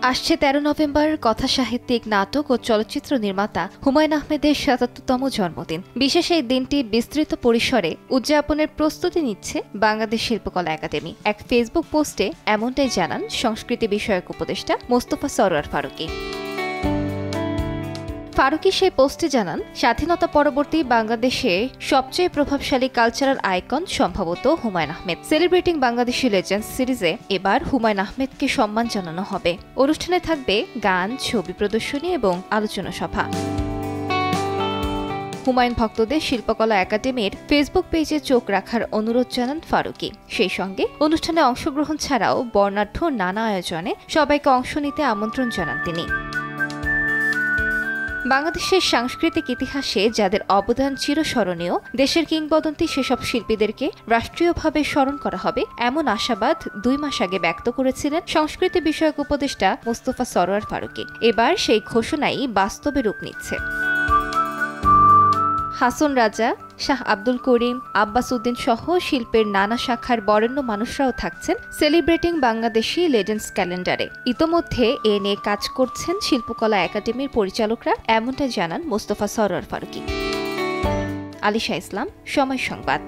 আসছে ১৩ নভেম্বর কথা সাহিত্যিক, নাটক ও চলচ্চিত্র নির্মাতা হুমায়ূন আহমেদের ৭৭তম জন্মদিন। বিশেষ এই দিনটি বিস্তৃত পরিসরে উদযাপনের প্রস্তুতি নিচ্ছে বাংলাদেশ শিল্পকলা একাডেমি। এক ফেসবুক পোস্টে এমনটাই জানান সংস্কৃতি বিষয়ক উপদেষ্টা মোস্তফা সরোয়ার ফারুকী। ফারুকী সেই পোস্টে জানান, স্বাধীনতা পরবর্তী বাংলাদেশে সবচেয়ে প্রভাবশালী কালচারাল আইকন সম্ভবত হুমায়ূন আহমেদ। সেলিব্রেটিং বাংলাদেশি লেজেন্ডস সিরিজে এবার হুমায়ূন আহমেদকে সম্মান জানানো হবে। অনুষ্ঠানে থাকবে গান, ছবি প্রদর্শনী এবং আলোচনা সভা। হুমায়ূন ভক্তদের শিল্পকলা একাডেমির ফেসবুক পেজে চোখ রাখার অনুরোধ জানান ফারুকী। সেই সঙ্গে অনুষ্ঠানে অংশগ্রহণ ছাড়াও বর্ণাঢ্য নানা আয়োজনে সবাইকে অংশ নিতে আমন্ত্রণ জানান তিনি। বাংলাদেশের সাংস্কৃতিক ইতিহাসে যাদের অবদান চিরস্মরণীয়, দেশের কিংবদন্তি সেসব শিল্পীদেরকে রাষ্ট্রীয়ভাবে স্মরণ করা হবে এমন আশাবাদ ২ মাস আগে ব্যক্ত করেছিলেন সংস্কৃতি বিষয়ক উপদেষ্টা মোস্তফা সরোয়ার ফারুকী। এবার সেই ঘোষণাই বাস্তবে রূপ নিচ্ছে। হাসন রাজা, শাহ আব্দুল করিম, আব্বাস উদ্দিন সহ শিল্পের নানা শাখার বরেণ্য মানুষরাও থাকছেন সেলিব্রেটিং বাংলাদেশি লেজেন্ডস ক্যালেন্ডারে। ইতোমধ্যে এ নিয়ে কাজ করছেন শিল্পকলা একাডেমির পরিচালকরা, এমনটা জানান মোস্তফা সরোয়ার ফারুকী। আলিশা ইসলাম, সময় সংবাদ।